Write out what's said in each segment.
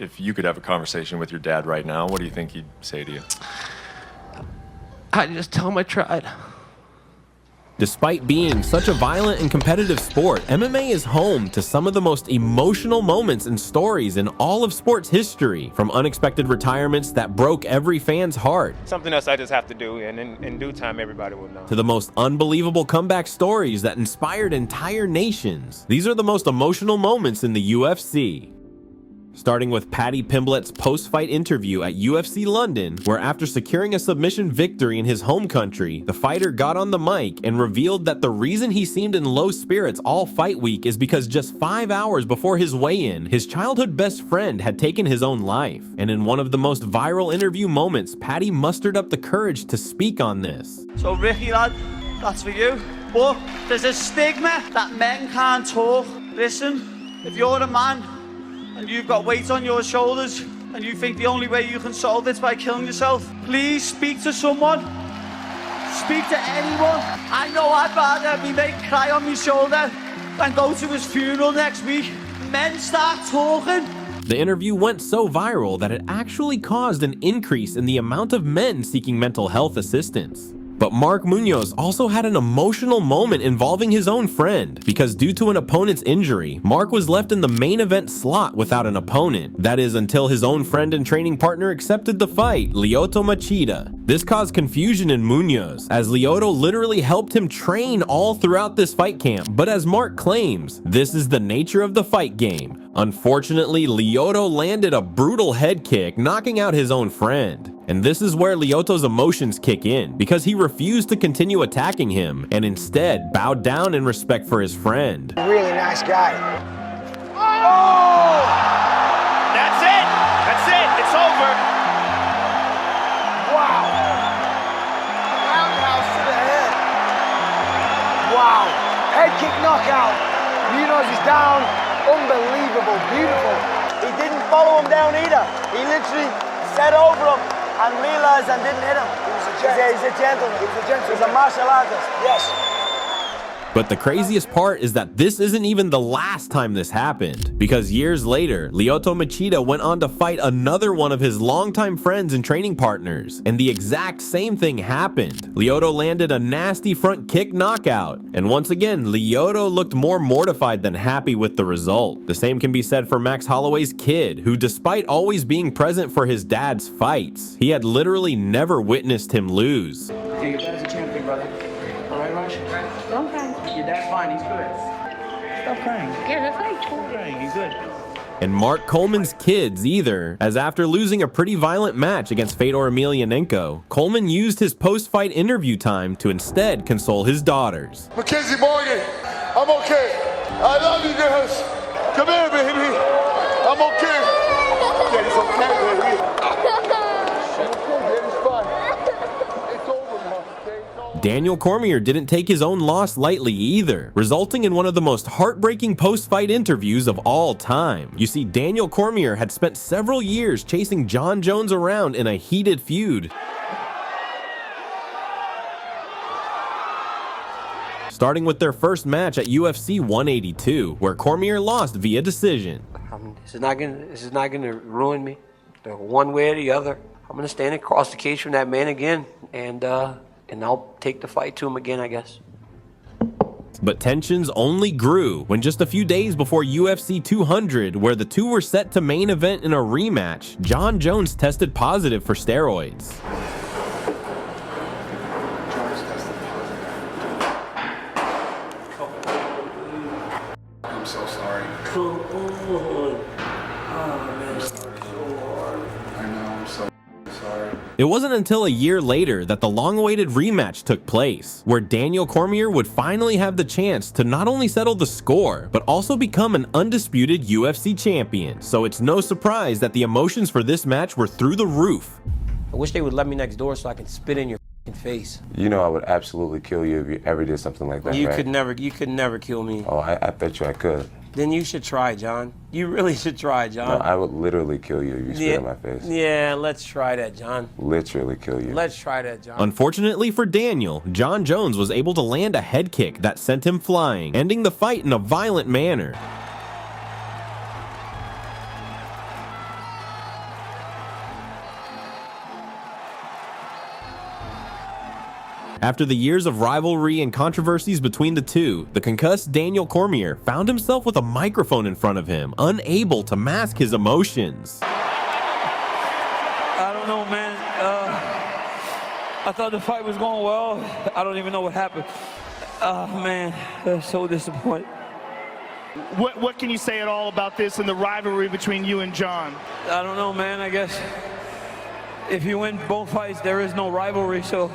if you could have a conversation with your dad right now, what do you think he'd say to you? I just tell him I tried. Despite being such a violent and competitive sport, MMA is home to some of the most emotional moments and stories in all of sports history, from unexpected retirements that broke every fan's heart, Something else I just have to do, and in due time, everybody will know. to the most unbelievable comeback stories that inspired entire nations. These are the most emotional moments in the UFC. Starting with Paddy Pimblett's post-fight interview at UFC London, where after securing a submission victory in his home country, the fighter got on the mic and revealed that the reason he seemed in low spirits all fight week is because just 5 hours before his weigh-in, his childhood best friend had taken his own life. And in one of the most viral interview moments, Paddy mustered up the courage to speak on this. So Ricky lad, that's for you. But there's a stigma that men can't talk. Listen, if you're a man and you've got weight on your shoulders and you think the only way you can solve it is by killing yourself, please speak to someone. Speak to anyone. I know I'd rather be made cry on my shoulder than go to his funeral next week. Men start talking. The interview went so viral that it actually caused an increase in the amount of men seeking mental health assistance. But Mark Munoz also had an emotional moment involving his own friend, because due to an opponent's injury, Mark was left in the main event slot without an opponent. That is, until his own friend and training partner accepted the fight, Lyoto Machida. This caused confusion in Munoz, as Lyoto literally helped him train all throughout this fight camp. But as Mark claims, this is the nature of the fight game. Unfortunately, Lyoto landed a brutal head kick, knocking out his own friend. And this is where Lyoto's emotions kick in, because he refused to continue attacking him and instead bowed down in respect for his friend. Really nice guy. Oh! That's it! That's it! It's over! Wow. Roundhouse to the head. Wow. Head kick knockout. Munoz is down. Unbelievable. Beautiful. He didn't follow him down either. He literally set over him and realized and didn't hit him. He's a gentleman. He's a martial artist. Yes. But the craziest part is that this isn't even the last time this happened, because years later, Lyoto Machida went on to fight another one of his longtime friends and training partners, and the exact same thing happened. Lyoto landed a nasty front kick knockout, and once again, Lyoto looked more mortified than happy with the result. The same can be said for Max Holloway's kid, who despite always being present for his dad's fights, he had literally never witnessed him lose. Yeah, your dad's a champion, brother. All right, Raj? Don't cry. Your dad's fine, he's good. Stop crying. Yeah, that's right. Stop crying, he's good. And Mark Coleman's kids either, as after losing a pretty violent match against Fedor Emelianenko, Coleman used his post-fight interview time to instead console his daughters. Mackenzie Morgan, I'm okay. I love you girls. Come here, baby. I'm okay. Yeah, it's okay, baby. It's okay, baby. It's fine. It's over now, okay? It's over. Daniel Cormier didn't take his own loss lightly either, resulting in one of the most heartbreaking post-fight interviews of all time. You see, Daniel Cormier had spent several years chasing John Jones around in a heated feud, starting with their first match at UFC 182, where Cormier lost via decision. This is not gonna ruin me, one way or the other. I'm gonna stand across the cage from that man again, and I'll take the fight to him again, I guess. But tensions only grew when just a few days before UFC 200, where the two were set to main event in a rematch, John Jones tested positive for steroids. I'm so sorry. Come on. Oh, man. I know, I'm so sorry. It wasn't until a year later that the long-awaited rematch took place, where Daniel Cormier would finally have the chance to not only settle the score, but also become an undisputed UFC champion. So it's no surprise that the emotions for this match were through the roof. I wish they would let me next door so I can spit in your face. You know I would absolutely kill you if you ever did something like that, You right? could never kill me. Oh, I bet you I could. Then you should try, John. You really should try, No, John. I would literally kill you if you spit in my face. Yeah, let's try that, John. Literally kill you. Let's try that, John. Unfortunately for Daniel, John Jones was able to land a head kick that sent him flying, ending the fight in a violent manner. After the years of rivalry and controversies between the two, the concussed Daniel Cormier found himself with a microphone in front of him, unable to mask his emotions. I don't know, man. I thought the fight was going well. I don't even know what happened. Man, so disappointed. What can you say at all about this and the rivalry between you and John? I don't know, man. I guess if you win both fights, there is no rivalry, so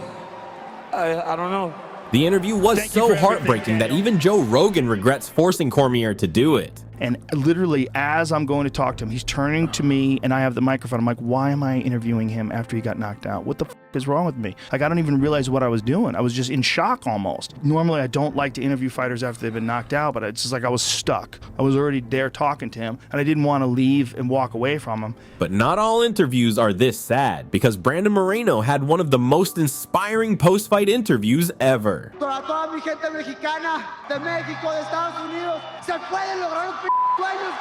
I don't know. The interview was so heartbreaking that even Joe Rogan regrets forcing Cormier to do it. And literally, as I'm going to talk to him, he's turning to me and I have the microphone. I'm like, why am I interviewing him after he got knocked out? What the f is wrong with me? Like, I don't even realize what I was doing. I was just in shock almost. Normally, I don't like to interview fighters after they've been knocked out, but it's just like I was stuck. I was already there talking to him, and I didn't want to leave and walk away from him. But not all interviews are this sad, because Brandon Moreno had one of the most inspiring post-fight interviews ever. Para toda mi gente mexicana, de México, de Estados Unidos, se pueden lograr los sueños,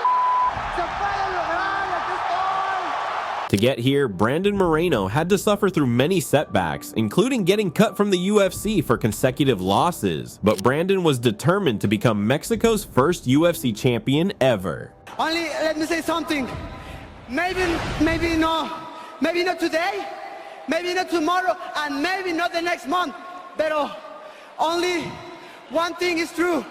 se pueden lograr, aquí estoy. To get here, Brandon Moreno had to suffer through many setbacks, including getting cut from the UFC for consecutive losses. But Brandon was determined to become Mexico's first UFC champion ever. Only let me say something. Maybe not today, maybe not tomorrow, and maybe not the next month. But only one thing is true.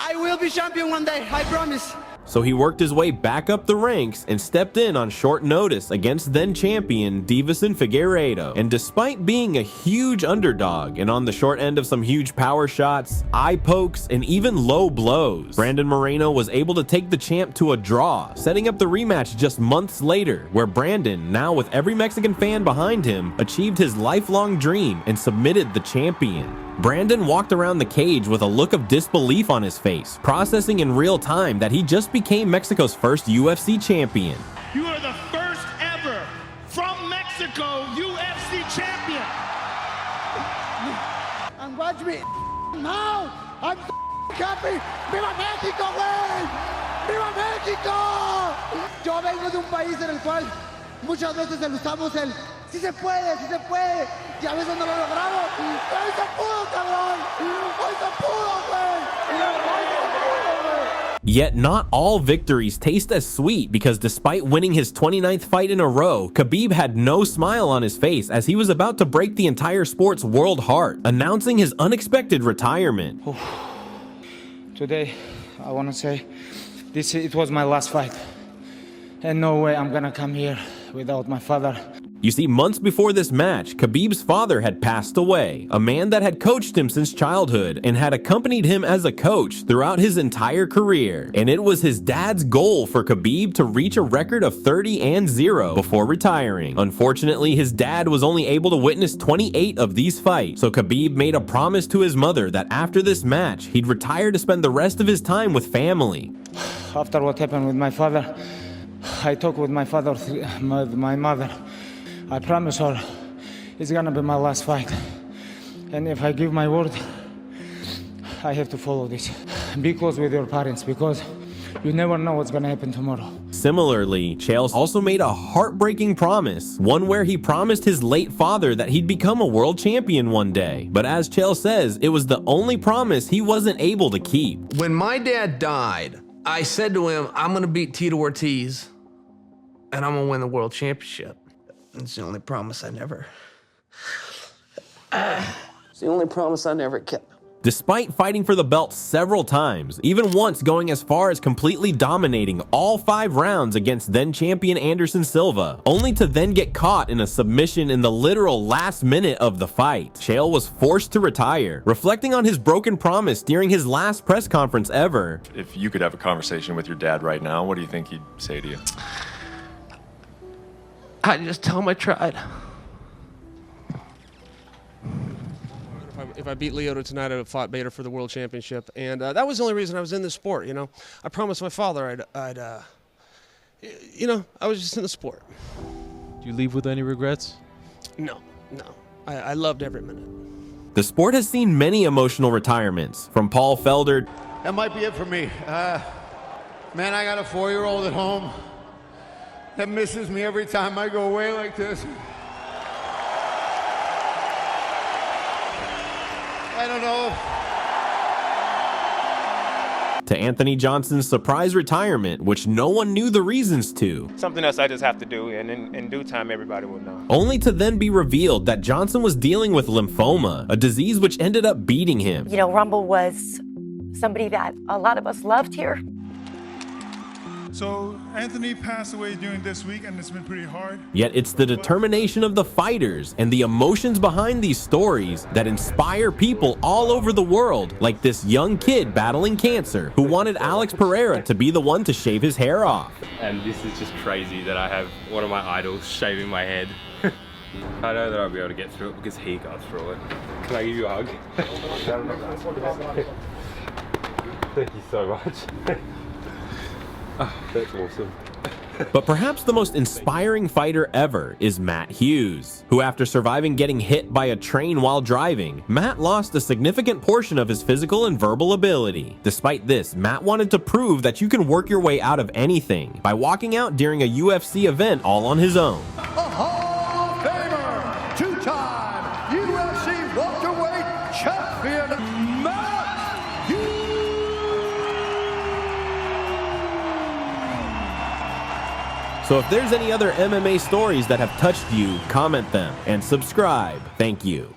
I will be champion one day, I promise. So he worked his way back up the ranks and stepped in on short notice against then champion Deiveson Figueiredo. And despite being a huge underdog and on the short end of some huge power shots, eye pokes, and even low blows, Brandon Moreno was able to take the champ to a draw, setting up the rematch just months later, where Brandon, now with every Mexican fan behind him, achieved his lifelong dream and submitted the champion. Brandon walked around the cage with a look of disbelief on his face, processing in real time that he just became Mexico's first UFC champion. You are the first ever from Mexico UFC champion. And watch me now. I'm happy. ¡Viva México, güey! ¡Viva México! Yo vengo de un país en el cual muchas veces usamos el sí se puede, y a veces no lo logramos. ¡Hoy se pudo, cabrón! ¡Hoy se pudo, güey! ¡Hoy se pudo, güey! Yet not all victories taste as sweet, because despite winning his 29th fight in a row, Khabib had no smile on his face as he was about to break the entire sport's world heart, announcing his unexpected retirement. Today, I want to say, it was my last fight. And no way I'm gonna come here without my father. You see, months before this match, Khabib's father had passed away, a man that had coached him since childhood and had accompanied him as a coach throughout his entire career. And it was his dad's goal for Khabib to reach a record of 30-0 before retiring. Unfortunately, his dad was only able to witness 28 of these fights, so Khabib made a promise to his mother that after this match, he'd retire to spend the rest of his time with family. After what happened with my father, I talked with my father, my mother. I promise her it's gonna be my last fight. And if I give my word, I have to follow this. Be close with your parents, because you never know what's gonna happen tomorrow. Similarly, Chael also made a heartbreaking promise, one where he promised his late father that he'd become a world champion one day. But as Chael says, it was the only promise he wasn't able to keep. When my dad died, I said to him, I'm gonna beat Tito Ortiz and I'm gonna win the world championship. It's the only promise I never kept. Despite fighting for the belt several times, even once going as far as completely dominating all 5 rounds against then champion Anderson Silva, only to then get caught in a submission in the literal last minute of the fight, Chael was forced to retire, reflecting on his broken promise during his last press conference ever. If you could have a conversation with your dad right now, what do you think he'd say to you? I just tell him I tried. If I beat Lyoto tonight, I would have fought Bader for the world championship, and that was the only reason I was in this sport. You know, I promised my father I was just in the sport. Do you leave with any regrets? No. I loved every minute. The sport has seen many emotional retirements, from Paul Felder. That might be it for me. Man, I got a 4-year-old at home that misses me every time I go away like this. I don't know. To Anthony Johnson's surprise retirement, which no one knew the reasons to. Something else I just have to do, and in due time, everybody will know. Only to then be revealed that Johnson was dealing with lymphoma, a disease which ended up beating him. You know, Rumble was somebody that a lot of us loved here. So Anthony passed away during this week, and it's been pretty hard. Yet it's the determination of the fighters and the emotions behind these stories that inspire people all over the world, like this young kid battling cancer who wanted Alex Pereira to be the one to shave his hair off. And this is just crazy that I have one of my idols shaving my head. I know that I'll be able to get through it because he got through it. Can I give you a hug? Thank you so much. Oh, that's awesome. But perhaps the most inspiring fighter ever is Matt Hughes, who after surviving getting hit by a train while driving, Matt lost a significant portion of his physical and verbal ability. Despite this, Matt wanted to prove that you can work your way out of anything by walking out during a UFC event all on his own. A Hall of Famer, two-time UFC welterweight champion, Matt Hughes. So if there's any other MMA stories that have touched you, comment them and subscribe. Thank you.